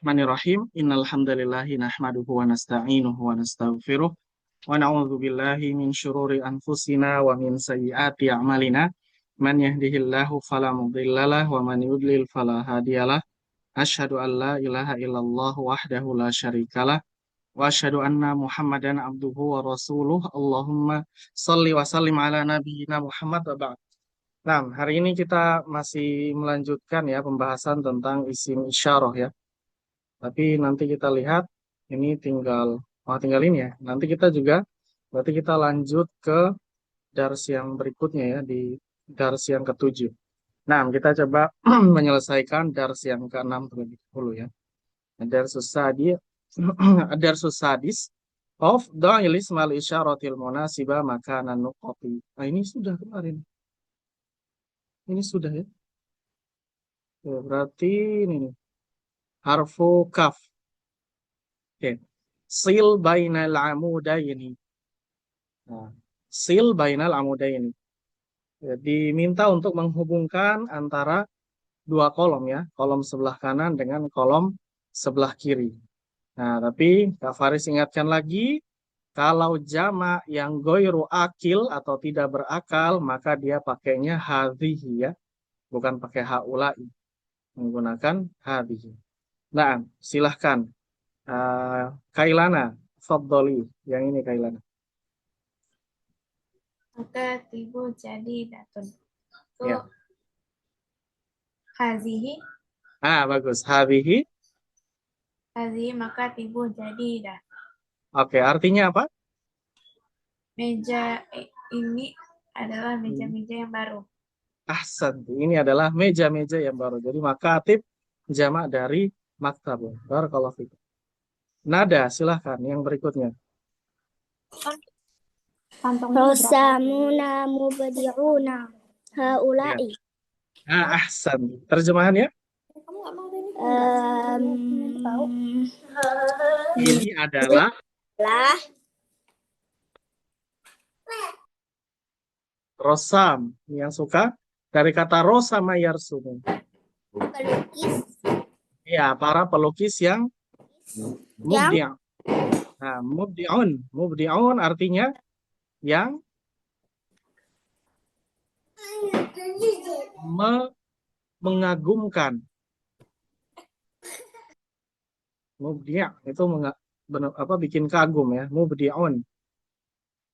Bismillahirrahmanirrahim. Innal hamdalillahi nahmaduhu wa nasta'inuhu wa nastaghfiruh wa na'udzu billahi min syururi anfusina wa min sayyiati a'malina. Man yahdihillahu fala mudhillalah wa man yudlil fala hadiyalah. Asyhadu an la ilaha illallah wahdahu la syarikalah wa asyhadu anna Muhammadan abduhu wa rasuluh. Allahumma shalli wa sallim ala nabiyyina Muhammad wa ba'd. Nah, hari ini kita masih melanjutkan ya pembahasan tentang isim isyarah ya. Tapi nanti kita lihat ini tinggal ini ya. Nanti kita juga berarti kita lanjut ke dars yang berikutnya ya di dars yang ketujuh. Nah, kita coba menyelesaikan dars yang keenam terlebih dahulu ya. Darsus sadi darsus sadis of da'il ismal isyaratil munasiba makanan nuqati. Nah, ini sudah kemarin. Ini sudah ya. Ya, berarti ini nih. Harfu kaf. Oke. Sil bainal amudaini. Nah, sil bainal amudaini. Ya, diminta untuk menghubungkan antara dua kolom ya, kolom sebelah kanan dengan kolom sebelah kiri. Nah, tapi Kak Faris ingatkan lagi, kalau jamak yang goiru akil atau tidak berakal, maka dia pakainya hadhihi ya, bukan pakai haulai, menggunakan hadhihi. Nah, silahkan. Kailana, faddoli. Yang ini Kailana. Maka tibu jadi datun. Itu Ya. hazihi. Bagus. Hadhihi. Hazihi maka tibu jadi datun. Oke, artinya apa? Meja ini adalah meja-meja yang baru. Ahsan. Ini adalah meja-meja yang baru. Jadi makatib jamak dari maktab. Barakallahu fikum. Nada, silahkan yang berikutnya. Rosamuna mubadi'una haula'i. Ahsan. Terjemahannya? Ini adalah Rosam yang suka dari kata rosama yarsumu. Pelukis. Ya, para pelukis yang mubdi'. Nah, mubdi'un artinya yang mengagumkan. Mubdi' itu bikin kagum ya, mubdi'un.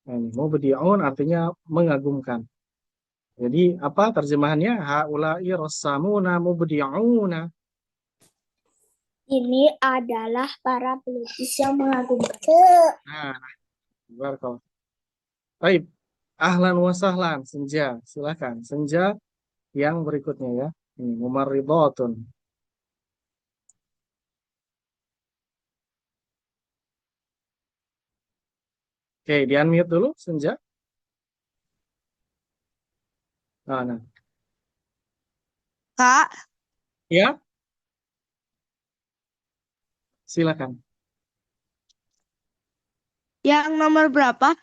Nah, mubdi'un artinya mengagumkan. Jadi apa terjemahannya? Haula'i rassamuna mubdi'una. Ini adalah para pelukis yang mengagumkan. Nah, barakallahu. Baik. Ahlan wa sahlan, Senja. Silakan. Senja yang berikutnya ya. Ini mumarridatun. Oke, di-unmute dulu Senja. Nah. Kak, Ya. Silakan. yang nomor berapa?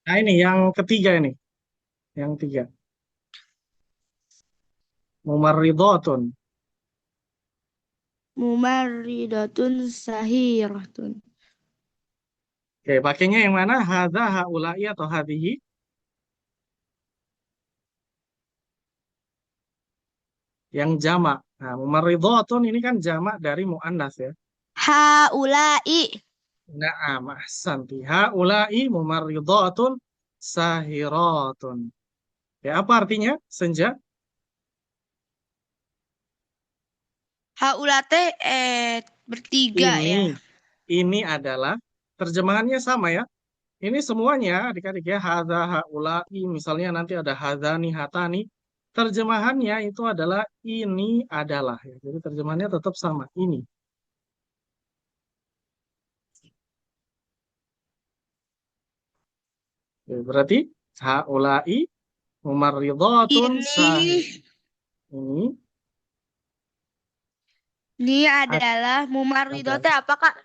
Nah, ini yang ketiga ini. Yang tiga. Mumarridatun. Mumarridatun sahiratun. Oke, pakainya yang mana? Hadza, haula'i atau hadhihi? Yang jamak. Nah, mumarridatun ini kan jamak dari muannas ya. Haulai. Na'am, ahsanti. Haula'i mumarridatun sahiratun. Ya, apa artinya? Senja? Haulate bertiga ya. Ini adalah terjemahannya sama ya. Ini semuanya adik-adik ya. Hadza, haula'i, misalnya nanti ada hadzani, hatani. Terjemahannya itu adalah ini adalah. Ya. Jadi terjemahannya tetap sama. Ini. Ya, berarti haula'i mumarridatun sahih. Ini adalah mumarridote apa Kak?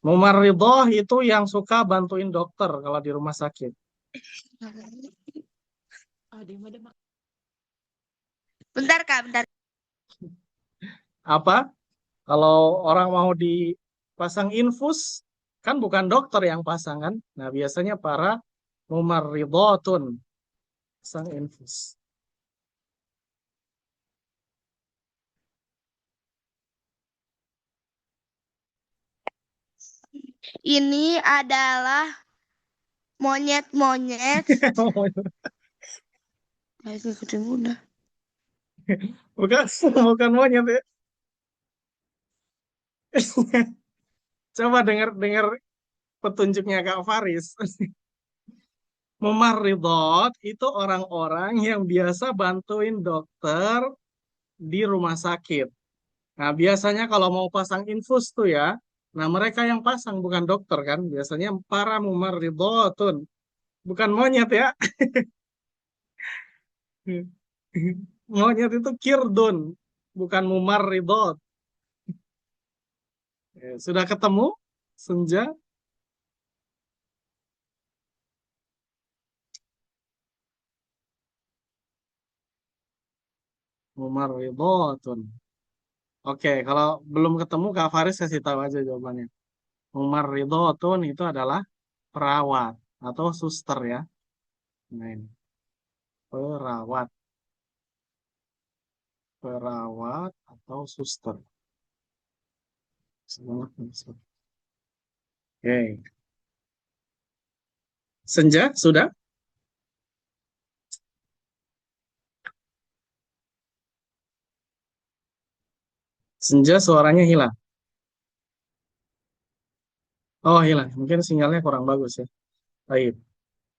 Mumarridoh itu yang suka bantuin dokter kalau di rumah sakit. Bentar Kak, bentar. Apa? Kalau orang mau dipasang infus, kan bukan dokter yang pasang kan? Nah, biasanya para mumarridotun pasang infus. Ini adalah monyet-monyet. Udah. Bukan, bukan monyet ya. Coba dengar petunjuknya Kak Faris. Mumarridot itu orang-orang yang biasa bantuin dokter di rumah sakit. Nah, biasanya kalau mau pasang infus tuh ya, nah mereka yang pasang bukan dokter kan, biasanya para mumarridotun, bukan monyet ya. Monyet itu kirdun, bukan mumarridot. Sudah ketemu senja? Mumarridotun. Oke, kalau belum ketemu Kak Faris kasih tahu aja jawabannya. Mumarridotun itu adalah perawat atau suster ya. Nah, ini. Perawat, perawat atau suster. Semangat, Oke. Senja, sudah? Senja suaranya hilang. Oh, hilang. Mungkin sinyalnya kurang bagus ya. Baik.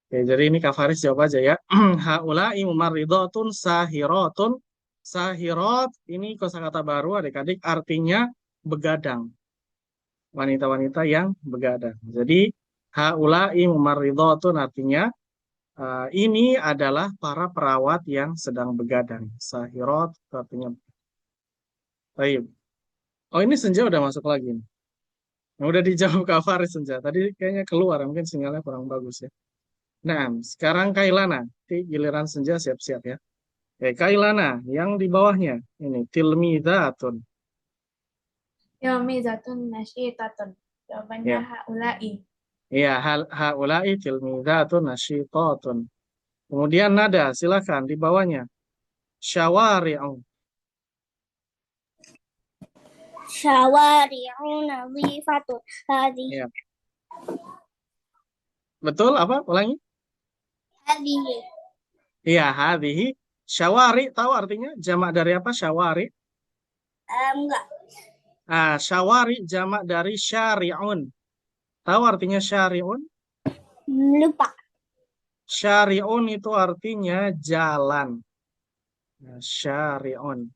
Oke, jadi ini Kak Faris jawab aja ya. Haula'i mumarridotun sahirotun. Sahirot ini kosakata baru adik-adik artinya begadang. Wanita-wanita yang begadang. Jadi haula'i mumarridotun artinya ini adalah para perawat yang sedang begadang. Sahirot artinya. Baik. Oh, ini Senja udah masuk lagi nih. Yang udah dijawab Kak Faris Senja. Tadi kayaknya keluar, mungkin sinyalnya kurang bagus ya. Nah, sekarang Kailana. Nanti giliran Senja siap-siap ya. Kailana, yang di bawahnya. Ini, tilmidatun. Yomizatun nasyitatun. Jawabannya Ya, haula'i. ya haula'i tilmidatun nasyitatun. Kemudian nada, silakan di bawahnya. Syawari'u. Syawari'u nadhifatun. Hadhihi. Ya. Betul apa? Ulangi. Hadhihi. Iya, hadhihi. Syawari, tahu artinya? Jamak dari apa? Syawari. Enggak. Syawari jamak dari syari'un. Tahu artinya syari'un? Lupa. Syari'un itu artinya jalan. Syari'un.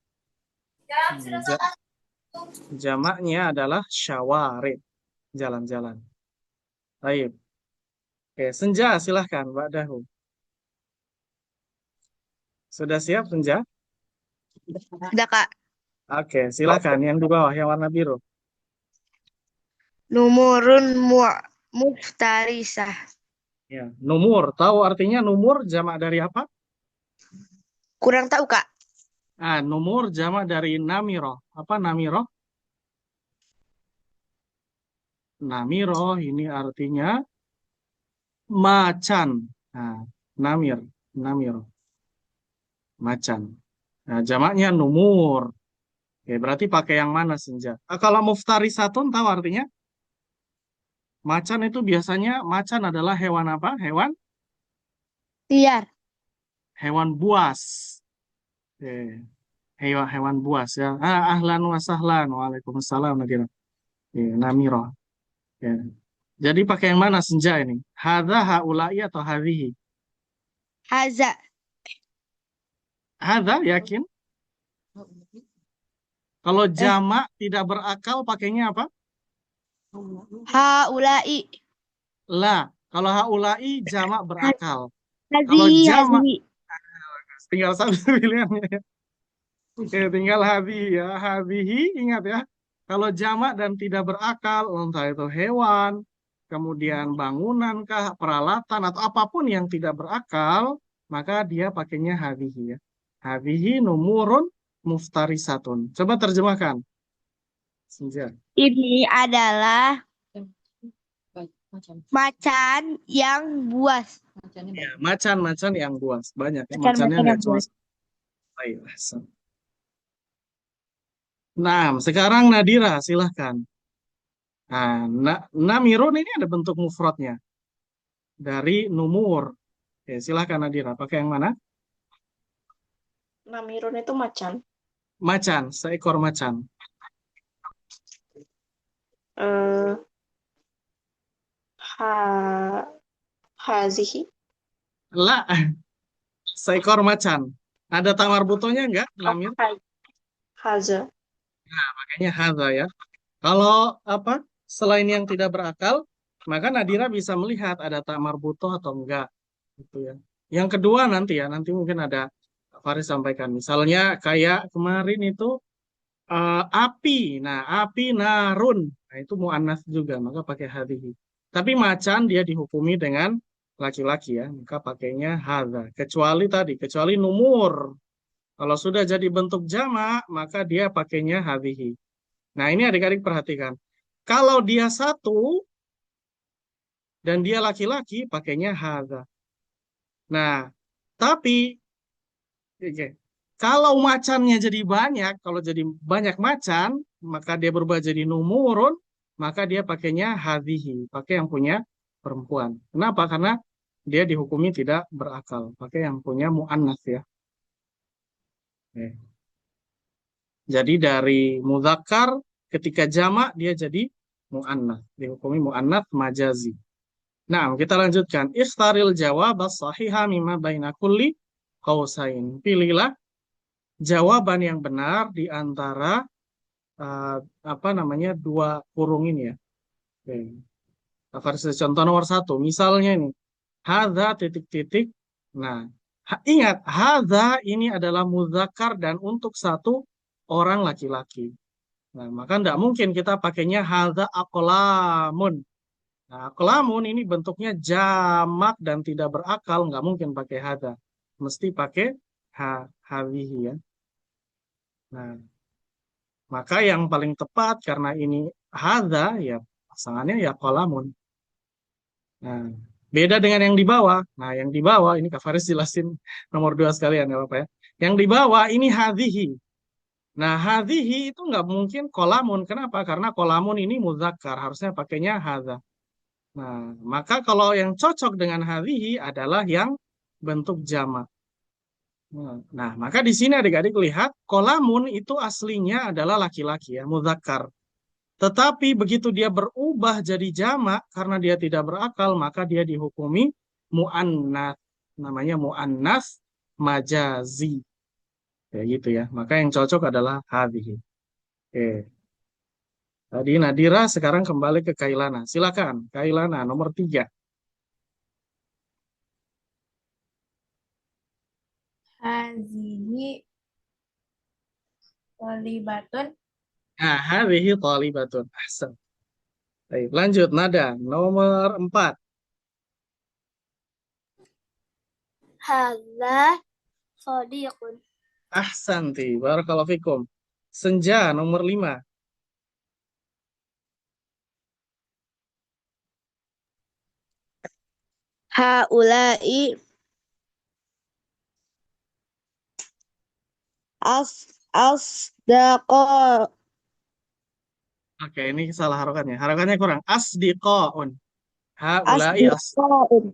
Jamaknya adalah syawari. Jalan-jalan. Baik. Oke, Senja silahkan, Mbak Dahu. Sudah siap, Senja? Udah, Kak. Oke, silahkan. Yang di bawah, yang warna biru. Numurun muftarisah. Ya, numur. Tahu artinya numur jamak dari apa? Kurang tahu, Kak. Numur jamak dari namiro. Apa namiro? Namiro ini artinya macan. Namiro. Macan. Nah, jamaknya numur. Oke, berarti pakai yang mana Senja? Kalau muftarisatun tahu artinya? Macan itu biasanya, macan adalah hewan apa? Liar. Hewan buas. Oke. Hewan buas ya. Ahlan wa sahlan. Waalaikumsalam. Namiro. Oke. Jadi pakai yang mana Senja ini? Hadza, haulai atau hadhihi? Haza. Hadza, yakin? Kalau jamak tidak berakal pakainya apa? Haulai. La. Kalau haulai jamak berakal. Kalau Hazihi. jamak Hazihi. tinggal satu pilihannya. Oke, tinggal hadhihi ya. Hadhihi ingat ya. Kalau jamak dan tidak berakal, entah itu hewan, kemudian bangunan kah, peralatan atau apapun yang tidak berakal, maka dia pakainya hadhihi ya. Hadhihi numurun muftarisatun. Coba terjemahkan. Senja. Ini adalah macan yang buas. Ya, macan-macan yang buas. Banyak ya, macannya Macan-macan nggak yang cuma buas. satu. Baik, Hasan. Nah, sekarang Nadira, silahkan. Nah, namirun ini ada bentuk mufradnya. Dari numur. Oke, silahkan Nadira. Pakai yang mana? Namirun itu macan. Macan, seekor macan. Eh, ha, hazihi. La, seekor macan. Ada tamar butonya enggak, Oh, Namir? haza. Makanya hadza ya. Kalau apa? Selain yang tidak berakal, maka Nadira bisa melihat ada tamar buto atau enggak. Gitu ya. Yang kedua nanti ya, nanti mungkin ada Faris sampaikan. Misalnya kayak kemarin itu api. Nah, api narun. Nah, itu mu'annas juga, maka pakai hadhihi. Tapi macan dia dihukumi dengan laki-laki ya, maka pakainya hadza. Kecuali tadi, kecuali numur. Kalau sudah jadi bentuk jamak, maka dia pakainya hadhihi. Nah, ini adik-adik perhatikan. Kalau dia satu dan dia laki-laki, pakainya hadza. Nah, tapi oke, kalau macannya jadi banyak, kalau jadi banyak macan, maka dia berubah jadi numurun, maka dia pakainya hadhihi, pakai yang punya perempuan. Kenapa? Karena dia dihukumi tidak berakal, pakai yang punya mu'annas ya. Oke. Jadi dari mudzakkar ketika jamak dia jadi mu'annas, dihukumi mu'annas majazi. Nah, kita lanjutkan. Ikhtaril jawab as-sahiha mimma baina kulli qausain. Pilihlah jawaban yang benar di antara apa namanya dua kurung ini ya. Oke. Versi contoh nomor satu, misalnya ini, hadza titik-titik. Nah, ingat, hadza ini adalah muzakkar dan untuk satu orang laki-laki. Nah, maka tidak mungkin kita pakainya hadza aqlamun. Nah, aqlamun ini bentuknya jamak dan tidak berakal, nggak mungkin pakai hadza. Mesti pakai hadhihi ya. Nah, maka yang paling tepat karena ini hadza ya pasangannya ya qalamun. Nah, beda dengan yang di bawah. Nah, yang di bawah ini Kak Faris jelasin nomor 2 sekalian ya Bapak ya. Yang di bawah ini hadhihi. Nah, hadhihi itu nggak mungkin qalamun. Kenapa? Karena qalamun ini muzakkar, harusnya pakainya hadza. Nah, maka kalau yang cocok dengan hadhihi adalah yang bentuk jamak. Nah, maka di sini adik-adik lihat qalamun itu aslinya adalah laki-laki ya, muzakkar. Tetapi begitu dia berubah jadi jamak karena dia tidak berakal, maka dia dihukumi mu'annas. Namanya mu'annas majazi. Ya gitu ya. Maka yang cocok adalah hadhihi. Oke. Tadi Nadira, sekarang kembali ke Kailana. Silakan, Kailana nomor 3. Hazihi tholibatun. Nah, hadhihi thalibatun. Ahsan. Baik, lanjut Nada nomor 4. Hadza sodiqun. Ahsanti, barakallahu fikum. Senja nomor 5. Haulai asdaqa. Oke, ini salah harokannya. Harokannya kurang. Asdiqaun. Haulai Asdiqaun.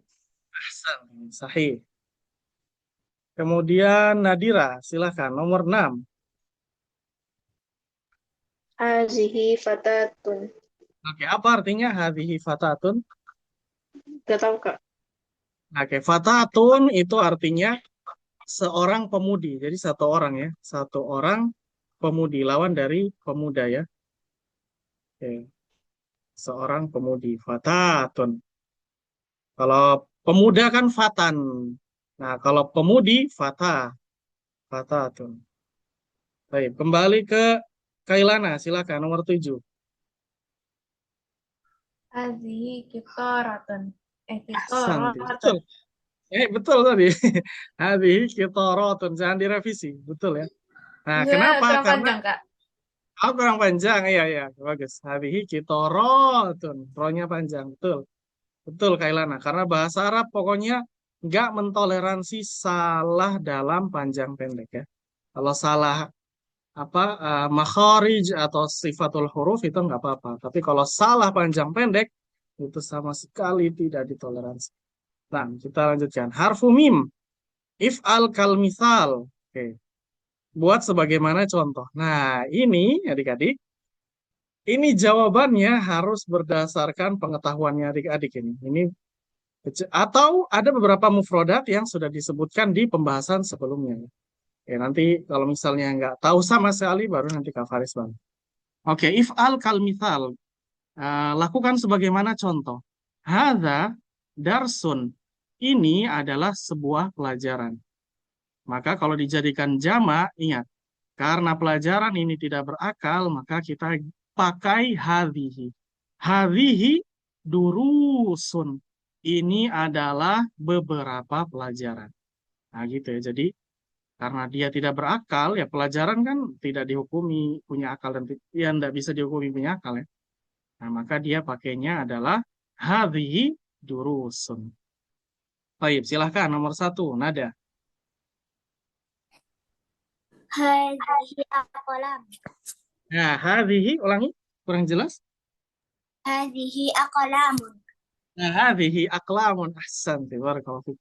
ahsan. Sahih. Kemudian Nadira, silahkan. Nomor 6. Hazihi fatatun. Oke, apa artinya hadhihi fatatun? Gak tahu Kak. Oke, fatatun itu artinya seorang pemudi. Jadi satu orang ya. Satu orang pemudi. Lawan dari pemuda ya. Oke. Seorang pemudi. Fatatun. Kalau pemuda kan fatan. Nah, kalau pemudi, fatatun. Baik, kembali ke Kailana. Silakan, nomor 7. Hazihi kitoratun. Santi. Kitoratun. Betul. Betul tadi. Hadhihi kitarotun. Jangan direvisi. Betul ya. Nah, Iya, kenapa? kurang Karena panjang, Kak. Oh, kurang panjang. Iya, iya. Bagus. Hadhihi kitorotun. Ronya panjang. Betul. Betul, Kailana. Karena bahasa Arab pokoknya nggak mentoleransi salah dalam panjang pendek ya. Kalau salah makharij atau sifatul huruf itu nggak apa-apa. Tapi kalau salah panjang pendek itu sama sekali tidak ditoleransi. Nah, kita lanjutkan. Harfu mim. If'al kal misal. Oke. Buat sebagaimana contoh. Nah, ini adik-adik, ini jawabannya harus berdasarkan pengetahuannya adik-adik ini. Atau ada beberapa mufrodat yang sudah disebutkan di pembahasan sebelumnya. Ya, nanti kalau misalnya nggak tahu sama sekali, baru nanti Kak Faris bang. Oke, if'al kal mithal. Lakukan sebagaimana contoh. Hadza darsun. Ini adalah sebuah pelajaran. Maka kalau dijadikan jamak, ingat. Karena pelajaran ini tidak berakal, maka kita pakai hadhihi. Hadhihi durusun. Ini adalah beberapa pelajaran. Nah gitu ya. Jadi karena dia tidak berakal, ya pelajaran kan tidak dihukumi punya akal dan ya tidak bisa dihukumi punya akal ya. Nah maka dia pakainya adalah hadhihi durusun. Baik, silahkan nomor 1, Nada. Hadhihi aqlam. Nah, hadhihi, ulangi, kurang jelas. Hadhihi aqlamun. Nah, hadhihi aqlamun ahsanti, barakallahu fiik.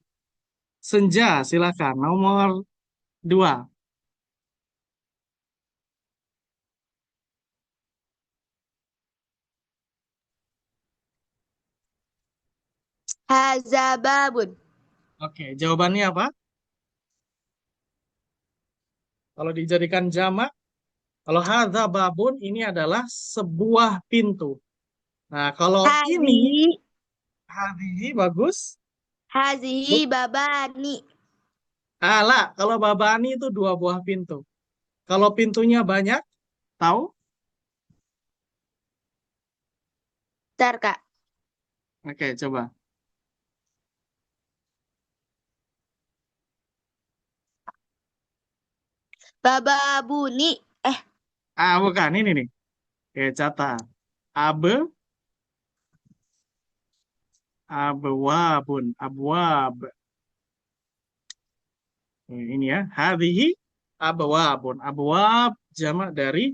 Senja, silakan. Nomor 2. Haza babun. Oke, jawabannya apa? Kalau dijadikan jamak, kalau hadza babun ini adalah sebuah pintu. Nah, kalau ini Hazihi. hadhihi bagus. Hazihi babani. Kalau babani itu 2 buah pintu. Kalau pintunya banyak, tahu? Bentar, Kak. Oke, coba. Bababuni. Bukan ini nih. Oke, catat. Abe, abwabun, abwab. Ini ya, hadhihi abwabun. Abwab jamak dari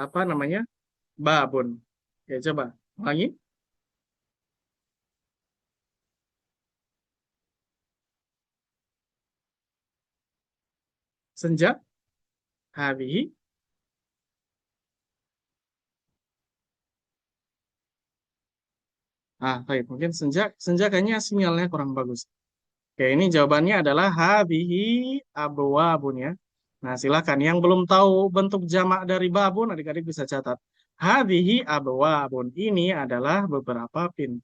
apa namanya? Babun. Oke, coba. Lagi. Senja, hadhihi. Baik. Mungkin senja, senja kayaknya sinyalnya kurang bagus. Oke, ini jawabannya adalah hadhihi abwabun ya. Nah, silakan. Yang belum tahu bentuk jamak dari babun, adik-adik bisa catat. Hadhihi abwabun. Ini adalah beberapa pintu.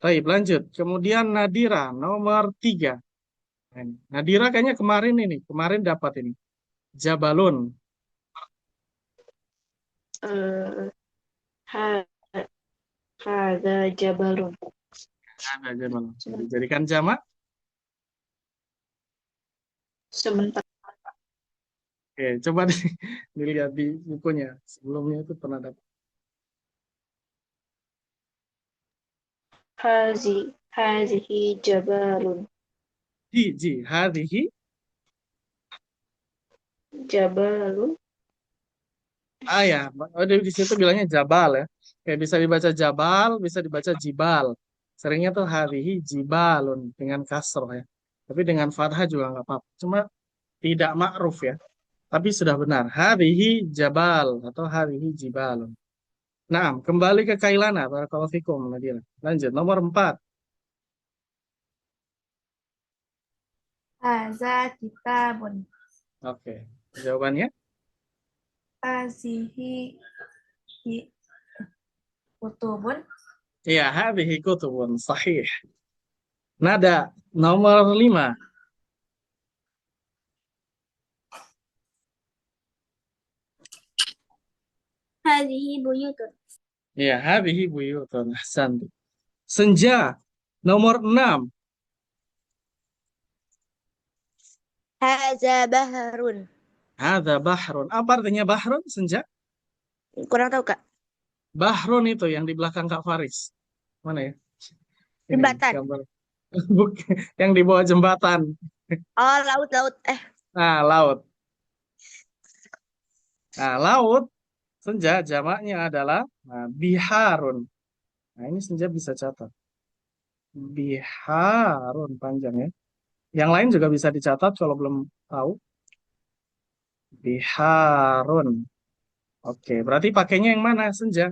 Baik, lanjut. Kemudian Nadira, nomor 3. Nadira kayaknya kemarin dapat ini. Jabalun. Ha- Hadza jabalun. Ada Jabalun. Dijadikan jamak. Sebentar. Oke, coba dilihat di bukunya. Sebelumnya itu pernah dapat. Hazihi jabalun. Hadhihi. Jabalun. Ya, di situ bilangnya jabal ya. Kayak bisa dibaca jabal, bisa dibaca jibal. Seringnya tuh hadhihi jibalun dengan kasroh ya. Tapi dengan fathah juga nggak apa-apa. Cuma tidak ma'ruf ya. Tapi sudah benar. Hadhihi jabal atau hadhihi jibalun. Nah, kembali ke Kailana. Barakallahu fikum, Nadira. Lanjut, nomor 4. Haza kitabun. Oke, jawabannya? Hazihi kutubun. Iya, hadhihi kutubun. Sahih. Nada, nomor 5. Hadhihi buyutun. Iya, hadhihi buyutun. Ahsantu. Senja, nomor 6. Haza baharun. Hadza bahrun. Apa artinya bahrun, Senja? Kurang tahu, Kak. Bahrun itu yang di belakang Kak Faris. Mana ya? Ini Jembatan. gambar. Bukan, yang di bawah jembatan. Oh, laut. Nah, laut. Nah, laut, Senja, jamaknya adalah biharun. Nah, ini Senja bisa catat. Biharun panjang ya. Yang lain juga bisa dicatat kalau belum tahu. Biharun. Oke, berarti pakainya yang mana, Senja?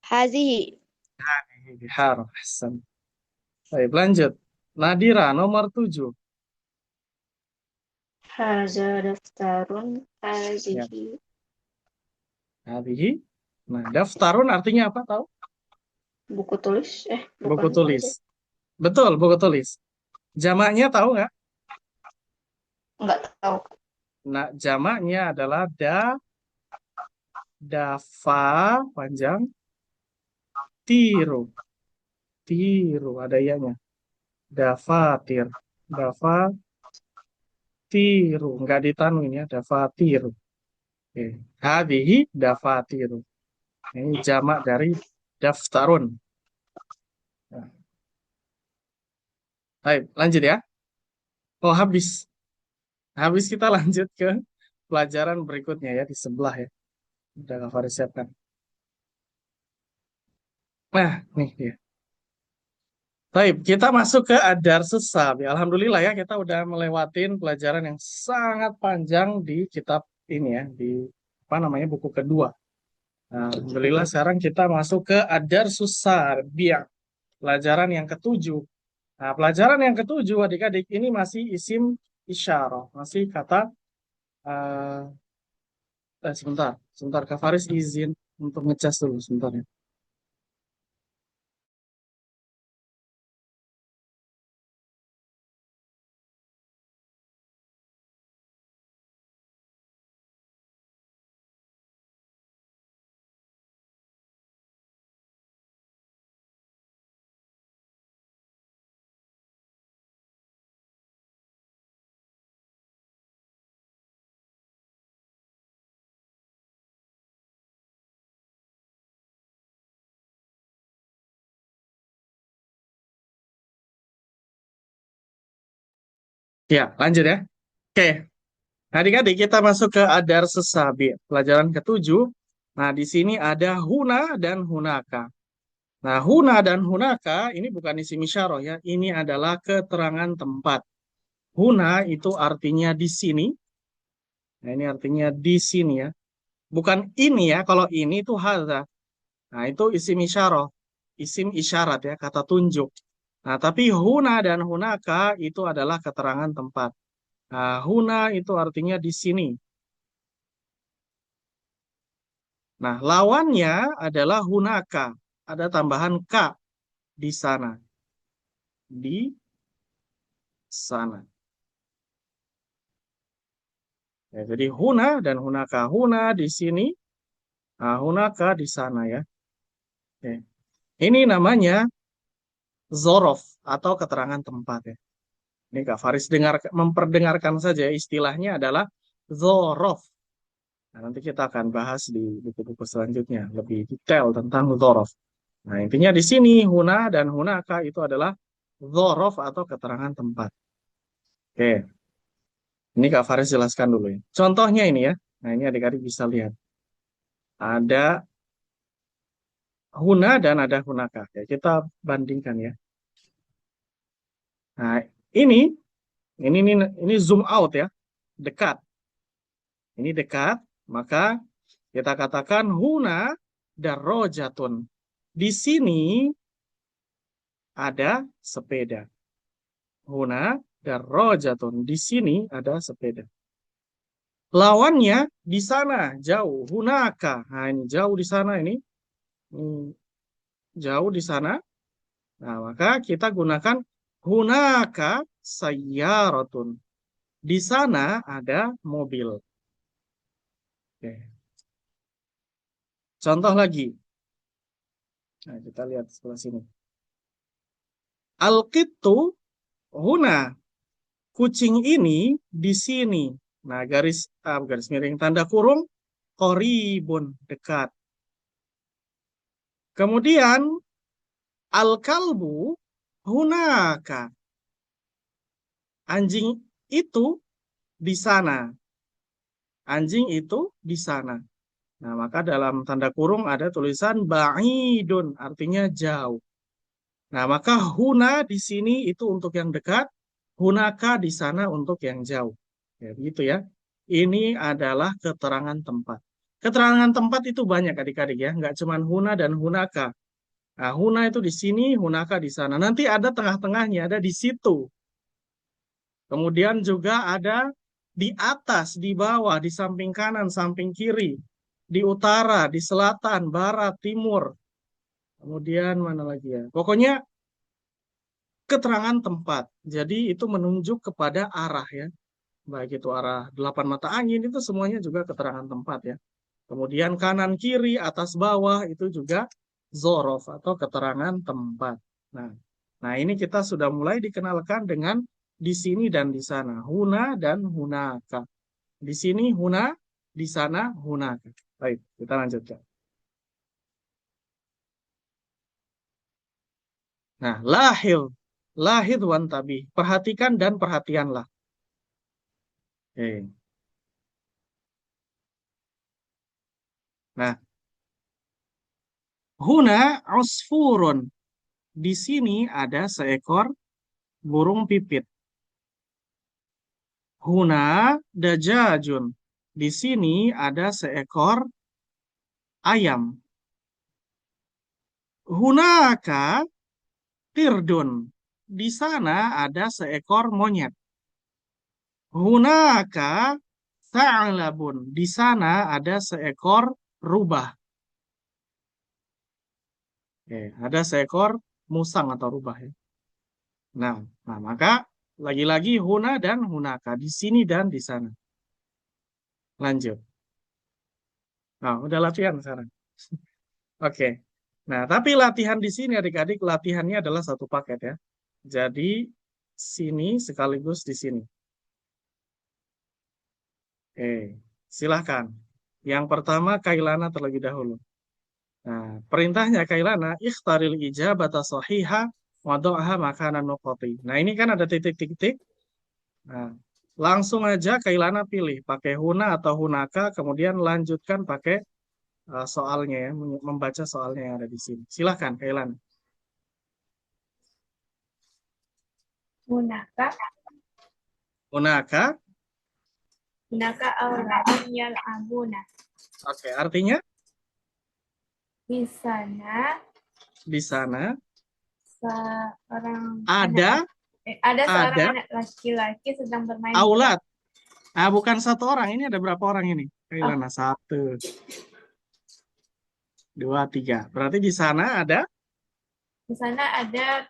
Hazihi. Bihar. Ahsan. Baik, lanjut. Nadira, nomor 7. Haza daftarun. Ya. Hazihi. Hadhihi. Nah, daftarun artinya apa, tahu? Buku tulis. Buku Bukan. tulis. Betul, buku tulis. Jamaknya tahu nggak? Enggak tahu. Nah, jamaknya adalah dafa, panjang, tiru. Tiru, ada ianya. Dafatir. Dafatiru. Nggak ditanwin ya, dafatiru. Oke. Hadhihi dafatiru. Ini jamak dari daftarun. Nah, baik, lanjut ya. Oh, habis. Habis kita lanjut ke pelajaran berikutnya ya, di sebelah ya. Udah Kak Faris siapkan. Nah, nih dia. Baik, kita masuk ke adar sesab. Ya, alhamdulillah ya, kita udah melewatin pelajaran yang sangat panjang di kitab ini ya, di apa namanya buku kedua. Nah, alhamdulillah sekarang kita masuk ke adar susar biang, pelajaran yang ketujuh. Nah, pelajaran yang ketujuh adik-adik ini masih isim isyarah, masih kata sebentar Kak Faris izin untuk ngecas dulu sebentar ya. Ya, lanjut ya. Oke, adik-adik kita masuk ke adar sesabi, pelajaran ketujuh. Nah, di sini ada huna dan hunaka. Nah, huna dan hunaka ini bukan isim isyarah ya, ini adalah keterangan tempat. Huna itu artinya di sini. Nah, ini artinya di sini ya. Bukan ini ya, kalau ini itu hadza. Nah, itu isim isyarah. Isim isyarat ya, kata tunjuk. Nah, tapi huna dan hunaka itu adalah keterangan tempat. Nah, huna itu artinya di sini. Nah, lawannya adalah hunaka. Ada tambahan ka di sana. Di sana. Ya, jadi huna dan hunaka. Huna di sini, nah, hunaka di sana ya. Oke. Ini namanya zorof atau keterangan tempat ya. Ini Kak Faris memperdengarkan saja istilahnya adalah zorof. Nah, nanti kita akan bahas di buku-buku selanjutnya lebih detail tentang zorof. Nah, intinya di sini huna dan hunaka itu adalah zorof atau keterangan tempat. Oke. Ini Kak Faris jelaskan dulu ya. Contohnya ini ya. Nah, ini adik-adik bisa lihat. Ada huna dan ada hunaka. Ya, kita bandingkan ya. Nah, ini zoom out ya. Dekat. Ini dekat, maka kita katakan huna darrojatun. Di sini ada sepeda. Huna darrojatun. Di sini ada sepeda. Lawannya di sana jauh, hunaka. Nah, ini jauh di sana ini. Jauh di sana. Nah, maka kita gunakan hunaka sayyaratun. Di sana ada mobil. Oke. Contoh lagi. Nah, kita lihat sebelah sini. Al-qittu huna. Kucing ini di sini. Nah, garis miring tanda kurung qoribun, dekat. Kemudian al-kalbu hunaka. Anjing itu di sana. Anjing itu di sana. Nah, maka dalam tanda kurung ada tulisan ba'idun, artinya jauh. Nah, maka huna di sini itu untuk yang dekat, hunaka di sana untuk yang jauh. Ya, begitu ya. Ini adalah keterangan tempat. Keterangan tempat itu banyak adik-adik ya, nggak cuma huna dan hunaka. Nah, huna itu di sini, hunaka di sana. Nanti ada tengah-tengahnya, ada di situ. Kemudian juga ada di atas, di bawah, di samping kanan, samping kiri, di utara, di selatan, barat, timur. Kemudian mana lagi ya? Pokoknya keterangan tempat. Jadi itu menunjuk kepada arah ya. Baik itu arah 8 mata angin, itu semuanya juga keterangan tempat ya. Kemudian kanan, kiri, atas, bawah, itu juga zorof atau keterangan tempat. Nah, ini kita sudah mulai dikenalkan dengan di sini dan di sana. Huna dan hunaka. Di sini huna, di sana hunaka. Baik, kita lanjutkan. Nah, lahid wan tabi. Perhatikan dan perhatianlah. Oke. Nah, huna usfurun. Di sini ada seekor burung pipit. Huna dajajun. Di sini ada seekor ayam. Hunaka tirdun. Di sana ada seekor monyet. Hunaka sa'labun. Di sana ada seekor rubah. Ada seekor musang atau rubah ya. Nah, maka lagi-lagi huna dan hunaka. Di sini dan di sana. Lanjut. Nah, udah latihan sekarang. Oke. Nah, tapi latihan di sini adik-adik, latihannya adalah satu paket ya. Jadi, sini sekaligus di sini. Oke, silahkan. Yang pertama, Kailana terlebih dahulu. Nah, perintahnya Kailana, ikhtaril ijabata sahiha wadu'aha makanan nuqati. Nah, ini kan ada titik-titik. Nah, langsung aja Kailana pilih, pakai huna atau hunaka, kemudian lanjutkan pakai soalnya ya, membaca soalnya yang ada di sini. Silahkan, Kailana. Hunaka, Hunaka, hunaka auladun yal'abuna. oke, artinya Di sana di sana seorang ada ada seorang ada anak laki-laki sedang bermain aulat. Ah, bukan satu orang. Ini ada berapa orang ini? Kailana, Oh. 1, 2, 3. Berarti di sana ada Di sana ada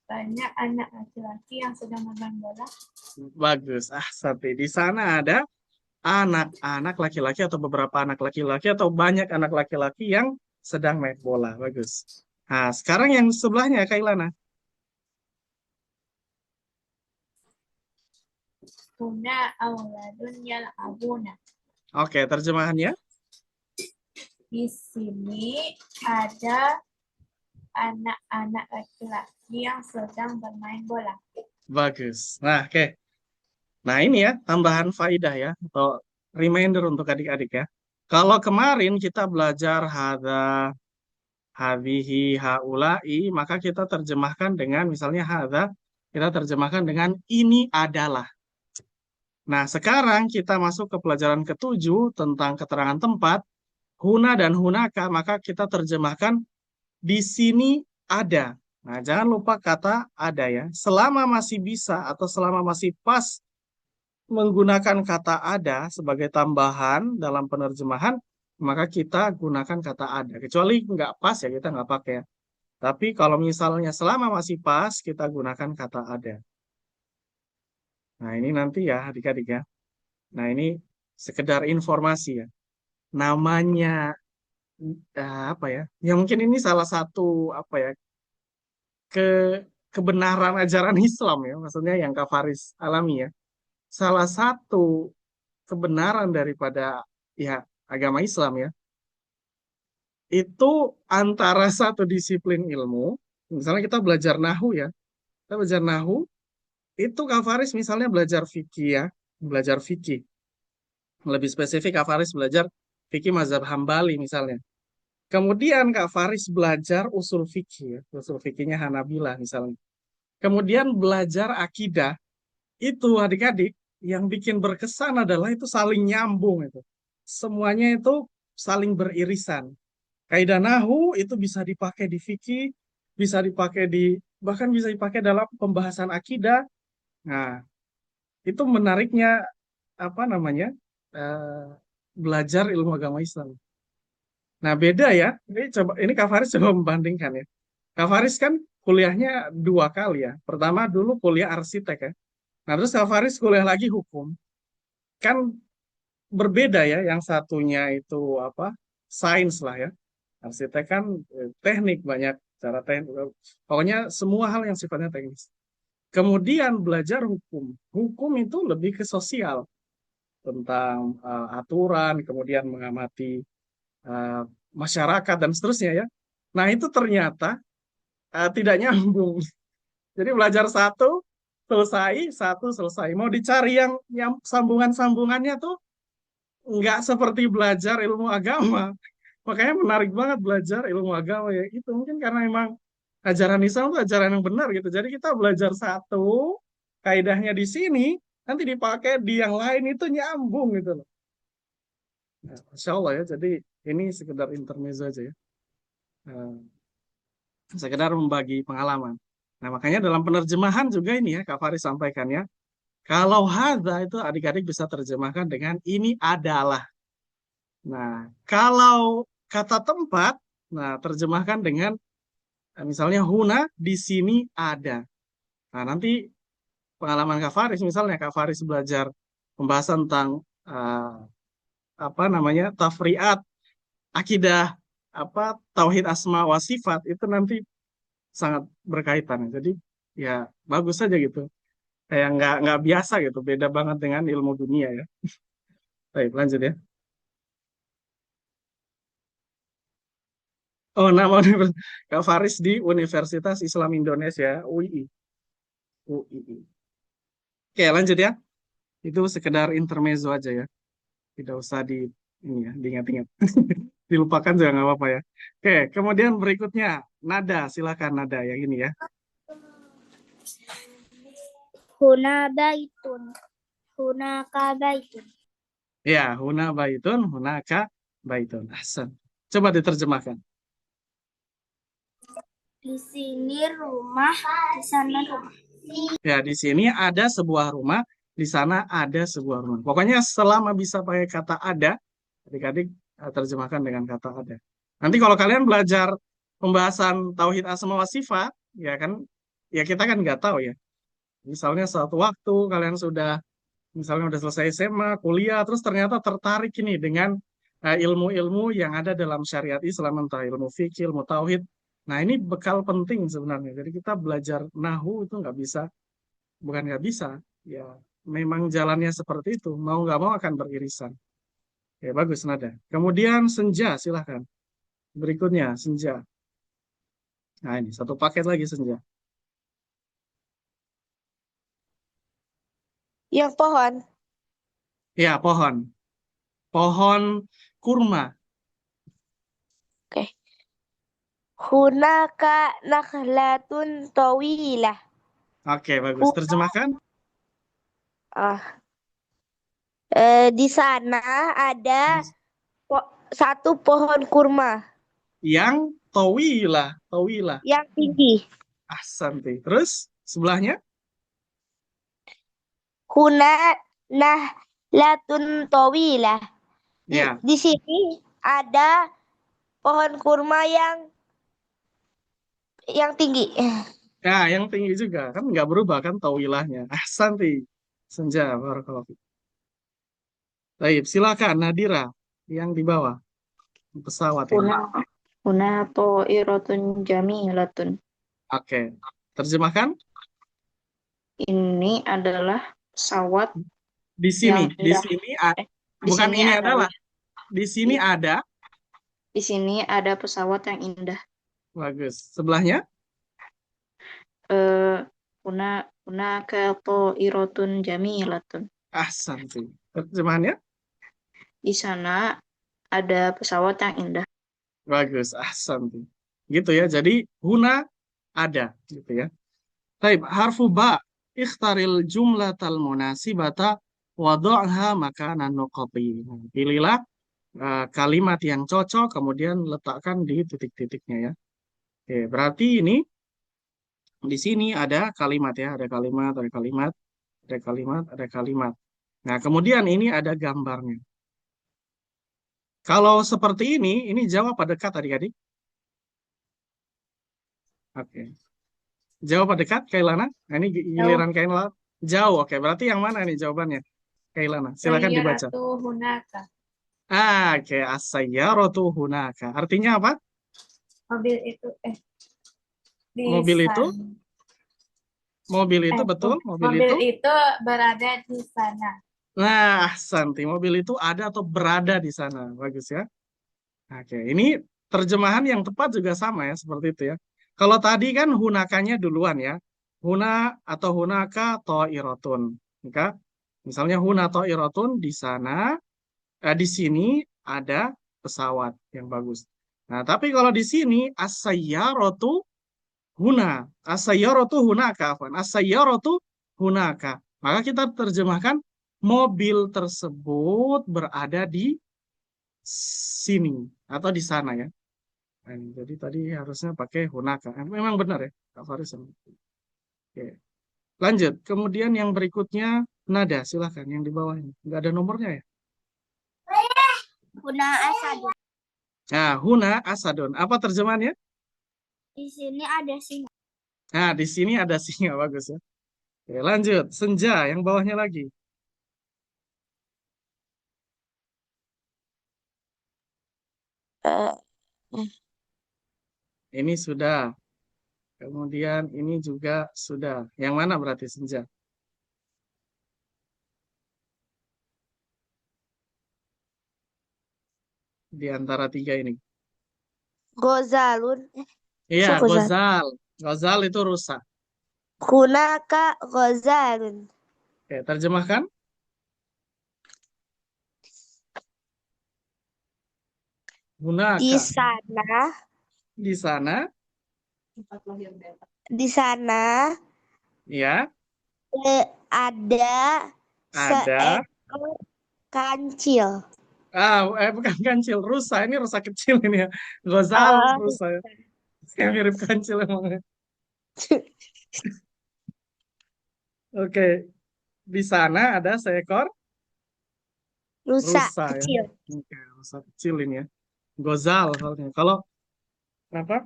banyak anak laki-laki yang sedang bermain bola. bagus. Sate. Di sana ada anak-anak laki-laki atau beberapa anak laki-laki atau banyak anak laki-laki yang sedang main bola. Bagus. Nah, sekarang yang sebelahnya Kailana. Huna auladun yal'abuna. Oke, terjemahannya. Di sini ada anak-anak laki-laki yang sedang bermain bola. Bagus. Nah, oke. Nah, ini ya tambahan faidah ya atau reminder untuk adik-adik ya. Kalau kemarin kita belajar hadza, hadhihi, haulai, maka kita terjemahkan dengan misalnya hadza, kita terjemahkan dengan ini adalah. Nah, sekarang kita masuk ke pelajaran ke-7 tentang keterangan tempat, huna dan hunaka, maka kita terjemahkan di sini ada. Nah, jangan lupa kata ada ya. Selama masih bisa atau selama masih pas menggunakan kata ada sebagai tambahan dalam penerjemahan, maka kita gunakan kata ada. Kecuali nggak pas ya, kita nggak pakai. Tapi kalau misalnya selama masih pas, kita gunakan kata ada. Nah, ini nanti ya adik-adik ya. Nah, ini sekedar informasi ya. Namanya apa ya? Ya mungkin ini salah satu apa ya? ke kebenaran ajaran Islam ya, maksudnya yang Kak Faris alami ya. Salah satu kebenaran daripada ya agama Islam ya, itu antara satu disiplin ilmu, misalnya kita belajar nahu ya, kita belajar nahu, itu Kak Faris misalnya belajar fikih ya, belajar fikih. Lebih spesifik Kak Faris belajar fikih mazhab Hambali misalnya. Kemudian Kak Faris belajar usul fikih ya, usul fikihnya Hanabilah misalnya. Kemudian belajar akidah, itu adik-adik yang bikin berkesan adalah itu saling nyambung itu. Semuanya itu saling beririsan. Kaidah nahu itu bisa dipakai di fikih, bisa dipakai di bahkan bisa dipakai dalam pembahasan akidah. Nah, itu menariknya apa namanya? eh, belajar ilmu agama Islam. Nah, beda ya. Ini Kak Faris coba membandingkan ya. Kak Faris kan kuliahnya 2 kali ya. Pertama dulu kuliah arsitek ya. Nah, terus Kak Faris kuliah lagi hukum. Kan berbeda ya. Yang satunya itu apa? Sains lah ya. Arsitek kan teknik banyak cara teknik. Pokoknya semua hal yang sifatnya teknis. Kemudian belajar hukum. Hukum itu lebih ke sosial tentang aturan, kemudian mengamati eh, masyarakat dan seterusnya ya. Nah itu ternyata tidak nyambung. Jadi belajar satu selesai. Mau dicari yang sambungan-sambungannya tuh nggak seperti belajar ilmu agama. Makanya menarik banget belajar ilmu agama ya. Itu mungkin karena memang ajaran Islam itu ajaran yang benar gitu. Jadi kita belajar satu, kaidahnya di sini, nanti dipakai di yang lain itu nyambung gitu loh. Nah, Masya Allah ya. Jadi ini sekedar intermezzo aja ya. Eh, Sekedar membagi pengalaman. Nah, makanya dalam penerjemahan juga ini ya, Kak Faris sampaikan ya. Kalau hadza itu adik-adik bisa terjemahkan dengan ini adalah. Nah, kalau kata tempat, nah terjemahkan dengan misalnya huna di sini ada. Nah, nanti pengalaman Kak Faris misalnya Kak Faris belajar pembahasan tentang eh, apa namanya tafriat akidah apa tauhid asma wa sifat itu nanti sangat berkaitan. Jadi ya bagus saja gitu. Kayak nggak biasa gitu, beda banget dengan ilmu dunia ya. Baik, lanjut ya. Oh, nama Universitas Kak Faris di Universitas Islam Indonesia, UII. UII. Oke, lanjut ya. Itu sekedar intermezzo aja ya. Tidak usah di ini ya, diingat-ingat. Dilupakan juga nggak apa-apa ya. Oke, kemudian berikutnya nada, silakan nada yang ini ya. Huna baitun. Hunaka baitun. Ya, huna baitun, hunaka baitun. Ahsan. Coba diterjemahkan. Di sini rumah, di sana rumah. Ya, di sini ada sebuah rumah, di sana ada sebuah rumah. Pokoknya selama bisa pakai kata ada, adik-adik terjemahkan dengan kata ada. Nanti kalau kalian belajar pembahasan tauhid asma wa sifat, ya kan, ya kita kan nggak tahu ya. Misalnya suatu waktu kalian sudah, misalnya udah selesai SMA, kuliah, terus ternyata tertarik ini dengan ilmu-ilmu yang ada dalam syariat Islam, entah ilmu fikih, ilmu tauhid. Nah, ini bekal penting sebenarnya. Jadi kita belajar nahu itu nggak bisa, bukan nggak bisa, ya memang jalannya seperti itu. Mau nggak mau akan beririsan. Ya, bagus nada. Kemudian senja, silahkan. Berikutnya, senja. Nah, ini satu paket lagi senja. Yang pohon. Ya, pohon. Pohon kurma. Oke. Hunaka nakhlatun tawilah. Oke, bagus. Terjemahkan. Ah, di sana ada satu pohon kurma Yang tawilah, tawilah. yang tinggi. Ahsanti. Terus sebelahnya? Huna nakhlatun tawilah. Ya. Di sini ada pohon kurma yang tinggi. Ya, yang tinggi juga. Kan nggak berubah kan tawilahnya. Ahsanti. Senja, barakallahu fiik. Baik, silakan Nadira yang di bawah pesawat ini. Huna ta'iratun jamilatun. Oke. Terjemahkan? Ini adalah pesawat Di sini, Yang indah. Eh, di bukan sini ini ada. adalah. Di sini ada. Di sini ada pesawat yang indah. Bagus. Sebelahnya? Eh, Kuna kuna irotun jamilatun. Ahsanti. Terjemahannya? Di sana ada pesawat yang indah. Bagus. Ahsanti. Gitu ya. Jadi huna ada. Gitu ya. Baik. Harfu ba. Ikhtaril jumlatal munasibata wadu'ha makanan nuqati. Pilihlah kalimat yang cocok, kemudian letakkan di titik-titiknya ya. Oke, berarti ini di sini ada kalimat ya, ada kalimat, ada kalimat, ada kalimat, ada kalimat. Nah, kemudian ini ada gambarnya. Kalau seperti ini jawab pada dekat adik-adik. Oke. Jawab pada dekat, Kailana. Nah, ini giliran Kailana. Jauh, oke. Berarti yang mana nih jawabannya? Kailana, silakan dibaca. Sayyaratu hunaka. Oke, as-sayyaratu hunaka. Artinya apa? Mobil itu di Mobil itu? sana. Mobil itu betul? Mobil itu? itu berada di sana. Nah, Santi, mobil itu ada atau berada di sana. Bagus ya. Oke, ini terjemahan yang tepat juga sama ya, seperti itu ya. Kalau tadi kan hunakanya duluan ya. Huna atau hunaka to'irotun. Maka, misalnya huna to'irotun di sana, di sini ada pesawat yang bagus. Nah, tapi kalau di sini as-sayyaratu huna, as-sayyaratu hunaka, afwan. As-sayyaratu hunaka. Maka kita terjemahkan mobil tersebut berada di sini atau di sana ya. Nah, jadi tadi harusnya pakai hunaka. Memang benar ya, Kak Faris. Oke. Lanjut. Kemudian yang berikutnya nada, silahkan yang di bawah ini. Nggak ada nomornya ya? Huna asadun. Nah, huna asadun. Apa terjemahannya? Di sini ada singa. Nah, di sini ada singa, bagus ya. Oke, lanjut. Senja, yang bawahnya lagi. Eh, Ini sudah. Kemudian ini juga sudah. Yang mana berarti senja? Di antara tiga ini. Gozalun. Iya, So, gozal. gozal. Gozal itu rusa. Hunaka gozalun. Oke, terjemahkan. Di Hunaka. sana, Di sana, di sana ya, ada ada. seekor kancil. Bukan kancil, rusa. Ini rusa kecil ini ya. Gozal, Oh, rusa ya. Kayak mirip kancil emang. Oke, di sana ada seekor rusa rusa ya. kecil. Oke, rusa kecil ini ya. Gozal soalnya. Kalau apa?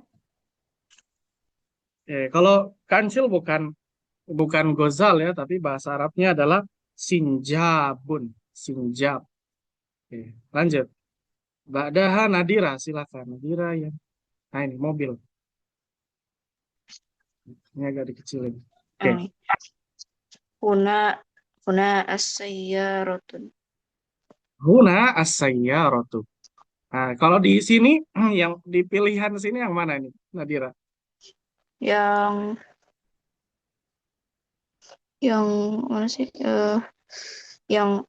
Kalau kancil bukan gozal ya, tapi bahasa Arabnya adalah sinjabun. Sinjab. Oke, lanjut. Ba'daha Nadira, silakan. Nadira ya. Nah ini mobil. Ini agak dikecilin. Oke. Kuna as-sayyaratun. Huna as-sayyaratu. Nah, kalau di sini yang di pilihan sini yang mana nih, Nadira? Yang mana sih? Yang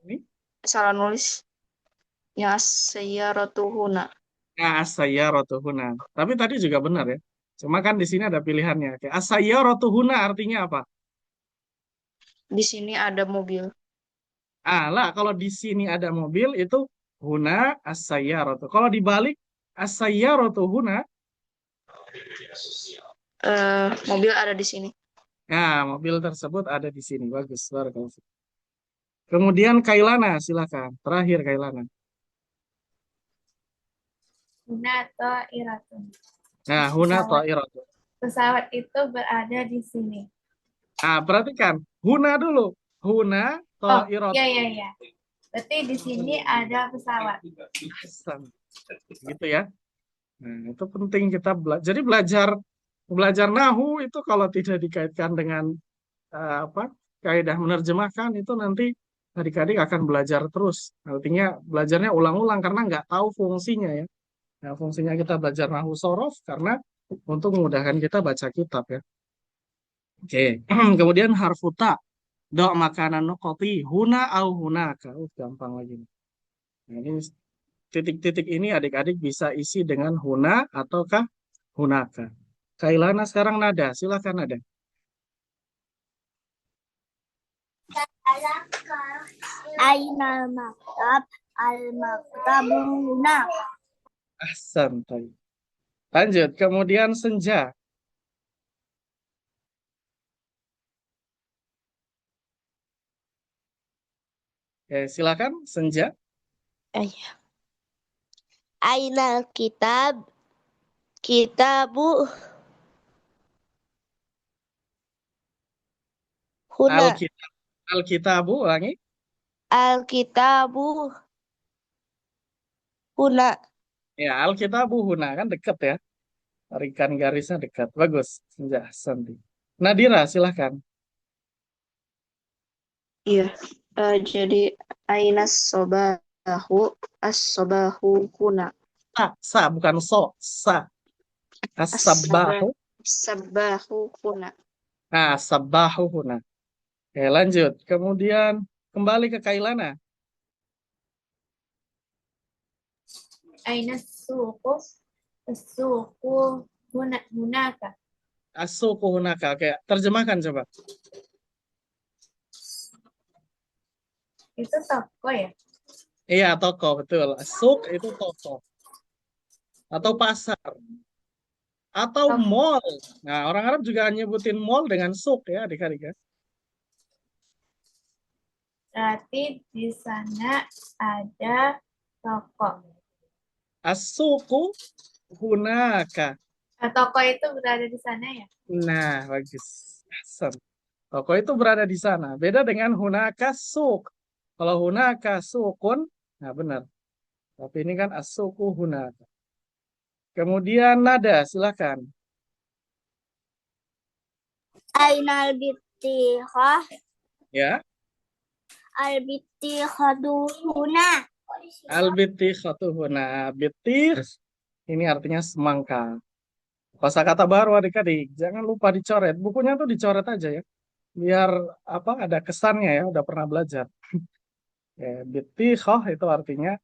Ini? salah nulis. Yang as-sayyaratu huna. Nah, as-sayyaratu huna. Tapi tadi juga benar ya. Cuma kan di sini ada pilihannya. Oke, as-sayyaratu huna artinya apa? Di sini ada mobil. Lah, kalau di sini ada mobil itu huna as-sayyaratu. Kalau dibalik as-sayyaratu huna, Mobil ada di sini. nah, mobil tersebut ada di sini. Bagus, barakallahu fiik. Kemudian Kailana, silakan. Terakhir Kailana. Huna ta'iratun. Nah, huna ta'iratu. Pesawat itu berada di sini. Perhatikan. Huna dulu. Huna ta'iratu. Iya. Berarti di sini ada pesawat. Gitu ya. Nah, itu penting kita belajar. Jadi belajar nahu itu kalau tidak dikaitkan dengan kaidah menerjemahkan itu nanti adik-adik akan belajar terus. Artinya belajarnya ulang-ulang karena nggak tahu fungsinya ya. Nah, fungsinya kita belajar nahwu sorof karena untuk memudahkan kita baca kitab ya. Oke, kemudian harfuta. Dok makanan nukoti huna au hunaka. Gampang lagi. Nah, ini titik-titik ini adik-adik bisa isi dengan huna ataukah hunaka. Kailana sekarang nada, silakan nada. Ainal maktab al-maktabu huna. Santai. Lanjut, kemudian senja. Silakan senja. Ainal kitab, kitabu huna. Alkitab. Alkitabu, ulangi. Alkitabu huna. Ya, alkitabu huna kan dekat ya. Tarikan garisnya dekat. Bagus, senja. Santai. Nadira, silakan. Iya. Jadi ainas sobahu as-sobahu huna. Sa, bukan so. Sa. As-sabbahu. Sabahu huna. Nah, sabbahu huna. Lanjut. Kemudian kembali ke Kailana. Aina suku. Suku hunaka. Asuku hunaka. Oke, terjemahkan coba. Itu toko ya? Iya, toko, betul. Suk itu toko. Atau pasar. Atau Toko. mall. Nah, orang Arab juga nyebutin mall dengan suk ya, adik-adik ya. Berarti di sana ada toko. Asuku hunaka. Nah, toko itu berada di sana ya? Nah, bagus. Ahsan. Toko itu berada di sana. Beda dengan hunaka suk. Kalau hunaka sukun, nah benar. Tapi ini kan asuku hunaka. Kemudian nada, silakan. Ainal bittikhah Ya, al-bittikhadu huna. al-bittikhatuhuna. Bittih, ini artinya semangka. Kosakata baru adik-adik, jangan lupa dicoret. Bukunya tuh dicoret aja ya. Biar apa ada kesannya ya, udah pernah belajar. Bittikhah itu artinya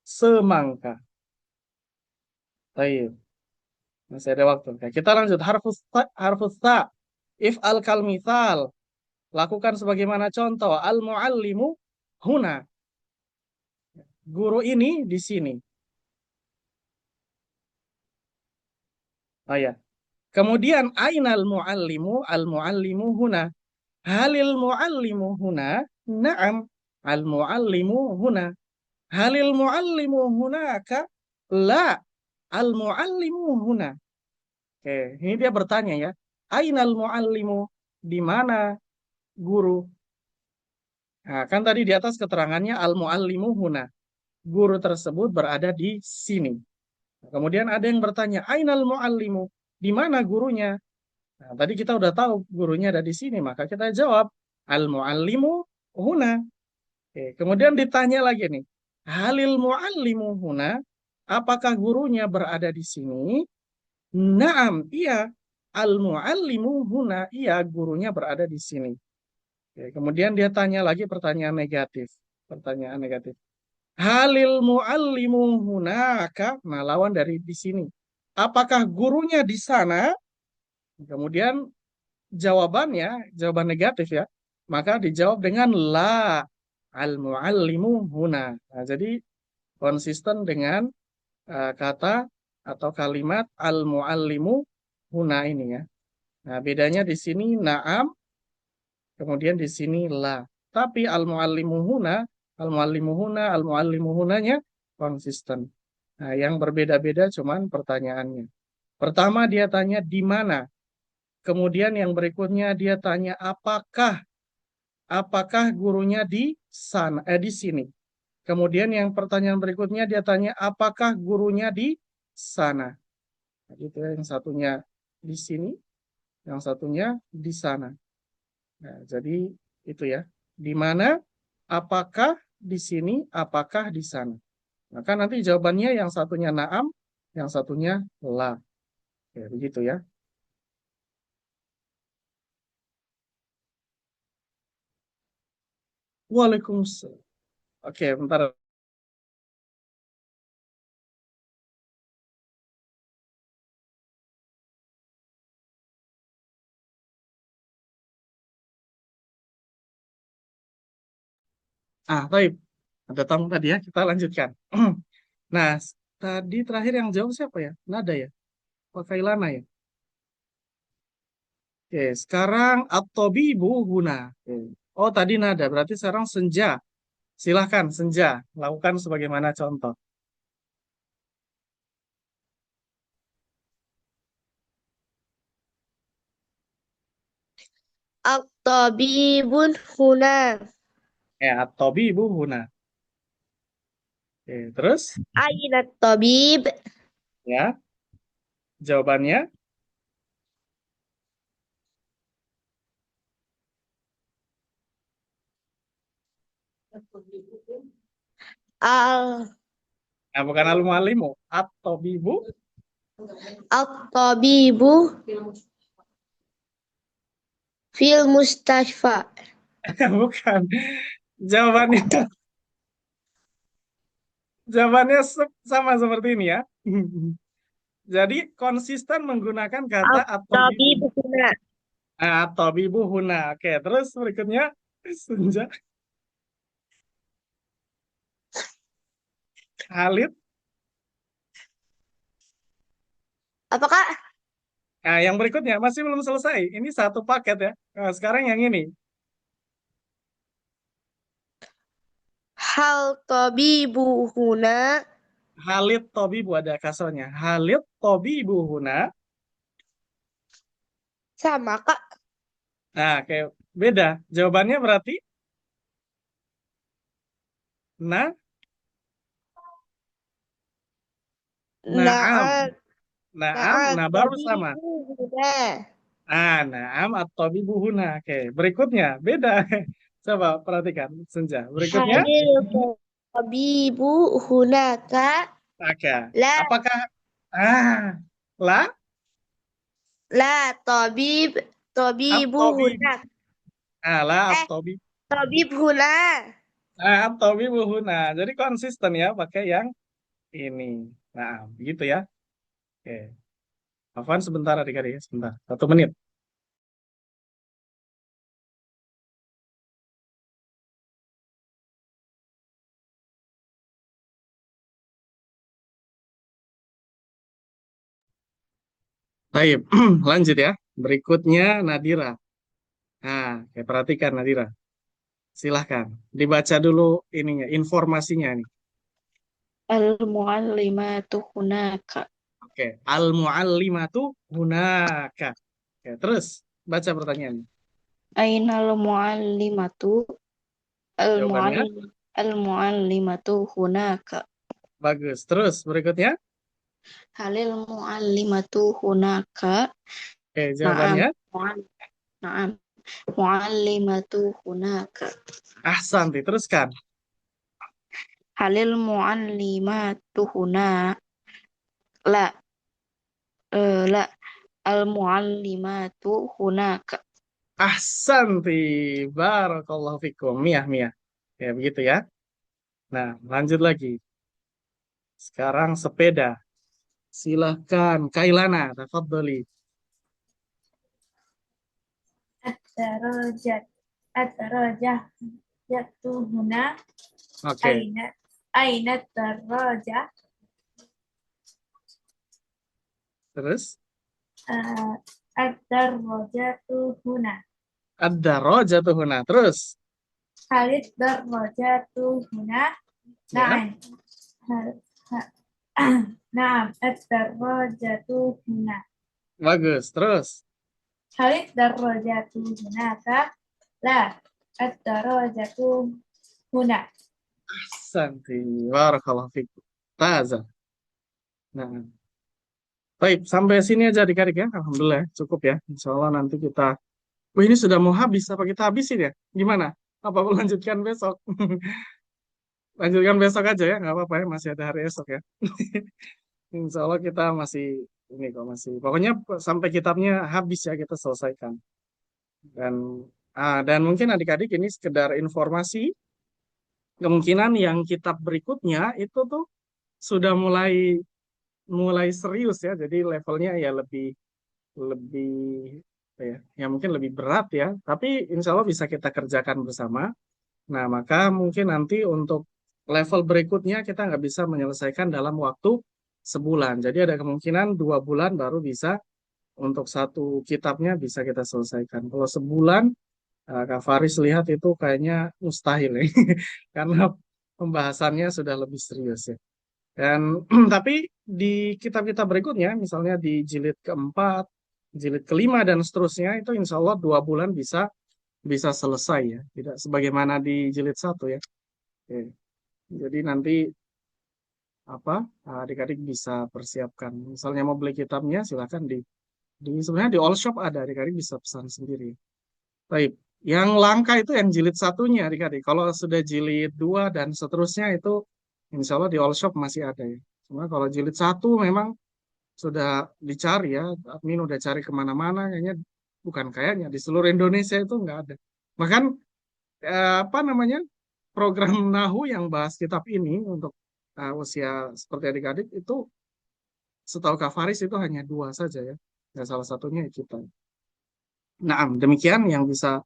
semangka. Baik. Masih ada waktu. Oke, kita lanjut. Harfus ta. If al kal mithal. Lakukan sebagaimana contoh. Al muallimu huna. Guru ini di sini. Oh ya. Kemudian ainal muallimu al muallimu huna. Halil muallimu huna. Naam. Al muallimu huna. Halil muallimu hunaka. La. Al muallimu huna. Oke, ini dia bertanya ya. Ainal muallimu? Di mana guru? Nah, kan tadi di atas keterangannya al muallimu huna. Guru tersebut berada di sini. Kemudian ada yang bertanya, ainal muallimu? Di mana gurunya? Nah, tadi kita udah tahu gurunya ada di sini, maka kita jawab al muallimu huna. Oke, kemudian ditanya lagi nih, halil muallimu huna? Apakah gurunya berada di sini? Naam, iya. Al-muallimu huna, iya gurunya berada di sini. Oke, kemudian dia tanya lagi pertanyaan negatif. Pertanyaan negatif. Halil muallimu hunaka? Nah, lawan dari di sini. Apakah gurunya di sana? Kemudian jawabannya, jawaban negatif ya. Maka dijawab dengan la. Al-muallimu huna. Nah, jadi konsisten dengan kata atau kalimat al-muallimu huna ini ya. Nah, bedanya di sini na'am, kemudian di sini la. Tapi al-muallimu huna, al-muallimu huna, al-muallimu hunanya konsisten. Nah, yang berbeda-beda cuman pertanyaannya. Pertama dia tanya di mana. Kemudian yang berikutnya dia tanya apakah gurunya di sana di sini. Kemudian yang pertanyaan berikutnya dia tanya apakah gurunya di sana. Nah, gitu ya, yang satunya di sini, yang satunya di sana. Nah, jadi itu ya. Di mana apakah di sini, apakah di sana. Maka nanti jawabannya yang satunya na'am, yang satunya la. Oke, begitu ya. Waalaikumsalam. Oke, bentar. Baik. Ada tamu tadi ya, kita lanjutkan. Nah, tadi terakhir yang jawab siapa ya? Nada ya? Pakai lana ya? Oke, sekarang at-tabibu huna. Oke. Oh, tadi nada, berarti sekarang senja. Silahkan, senja. Lakukan sebagaimana contoh. At-tabibun huna. At-tabibu huna. Oke, terus Aina tabib. ya, jawabannya Al bukan al-muallimu, at-tabibu. At-tabibu fil mustashfa. Bukan. Jawabannya jawabannya sama seperti ini ya. Jadi konsisten menggunakan kata at-tabibu. At-tabibu huna. At-tabibu huna. Oke, terus berikutnya senja. Khalid. Apakah Nah, yang berikutnya masih belum selesai. Ini satu paket ya. Nah, sekarang yang ini. hal tabibu huna? Khalid Tobibu ada kasarnya. Khalid Tobibu huna. Sama Kak. Nah, kayak beda. Jawabannya berarti na, naam. Na'am. Naam, Na'am nah baru sama. tabibu huna. Naam atau huna. Oke, berikutnya beda. Coba perhatikan senja. Berikutnya, Halil tabibu hunaka. oke. La Apakah la la tabibu at-tabib. huna. La Eh, at-tabib. tabib huna. At-tabib huna. Jadi konsisten ya pakai yang ini. Nah, begitu ya. Oke. Afwan sebentar adik-adik, sebentar. 1 menit. Baik, lanjut ya. Berikutnya Nadira. Oke, perhatikan Nadira. Silahkan. Dibaca dulu ininya, informasinya nih. Al-muallimatu hunaka. Oke, al-muallimatu hunaka. Oke, terus baca pertanyaannya. Ainal muallimatu? Jawabannya Al-muallimatu hunaka. bagus. Terus berikutnya. Halil muallimatu hunaka. Oke, Na'am. jawabannya Na'am. Muallimatu hunaka. ahsanti. Teruskan. Halil muallimatu huna. La. La. Al-muallimatu hunaka. Ahsanti. Barakallahu fikum. Mia, Mia. Ya, begitu ya. Nah, lanjut lagi. Sekarang sepeda. Silahkan. Kailana, tafadhali. At-darajat. At-darajah. Jatuh huna. Oke, Aina darajah. terus. Ad-darajatu huna. Ad-darajatu huna. Terus. Halid darajatu huna. Ya. Naam. Ad-darajatu huna. Bagus. Terus. Halid darajatu hunaka. La. Ad-darajatu huna. Santi. Barakallahu fikum. Taza. Nah. Baik, sampai sini aja adik-adik ya. Alhamdulillah, cukup ya. Insya Allah nanti kita... Wah, ini sudah mau habis. Apa kita habisin ya? Gimana? Apa lanjutkan besok? Lanjutkan besok aja ya, nggak apa-apa ya, masih ada hari esok ya. Insya Allah kita masih ini kok masih. Pokoknya sampai kitabnya habis ya kita selesaikan. Dan dan mungkin adik-adik ini sekedar informasi, kemungkinan yang kitab berikutnya itu tuh sudah mulai mulai serius ya. Jadi levelnya ya lebih lebih apa ya mungkin lebih berat ya. Tapi insya Allah bisa kita kerjakan bersama. Nah, maka mungkin nanti untuk level berikutnya kita nggak bisa menyelesaikan dalam waktu sebulan. Jadi ada kemungkinan 2 bulan baru bisa untuk satu kitabnya bisa kita selesaikan. Kalau sebulan, Kak Faris lihat itu kayaknya mustahil ya. Karena pembahasannya sudah lebih serius ya. Dan tapi di kitab-kitab berikutnya, misalnya di jilid keempat, jilid kelima dan seterusnya, itu insya Allah 2 bulan bisa bisa selesai ya. Tidak sebagaimana di jilid 1 ya. Oke. Jadi nanti apa adik-adik bisa persiapkan. Misalnya mau beli kitabnya silakan di sebenarnya di all shop ada, adik-adik bisa pesan sendiri. Baik, yang langka itu yang jilid 1-nya adik-adik. Kalau sudah jilid 2 dan seterusnya itu insya Allah di all shop masih ada ya. Cuma kalau jilid 1 memang sudah dicari ya, admin udah cari kemana-mana, kayaknya di seluruh Indonesia itu nggak ada. Bahkan apa namanya program Nahu yang bahas kitab ini untuk usia seperti adik-adik itu setahu Kak Faris itu hanya 2 saja ya. Dan salah satunya kita. Nah, demikian yang bisa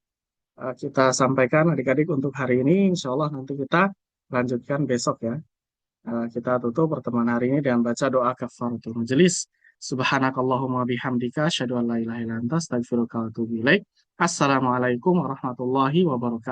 kita sampaikan adik-adik untuk hari ini. Insya Allah nanti kita lanjutkan besok ya. Kita tutup pertemuan hari ini dengan baca doa kafaratul majelis. Subhanakallahumma bihamdika asyhadu an la ilaha illa anta astaghfiruka wa atubu ilaik. Assalamualaikum warahmatullahi wabarakatuh.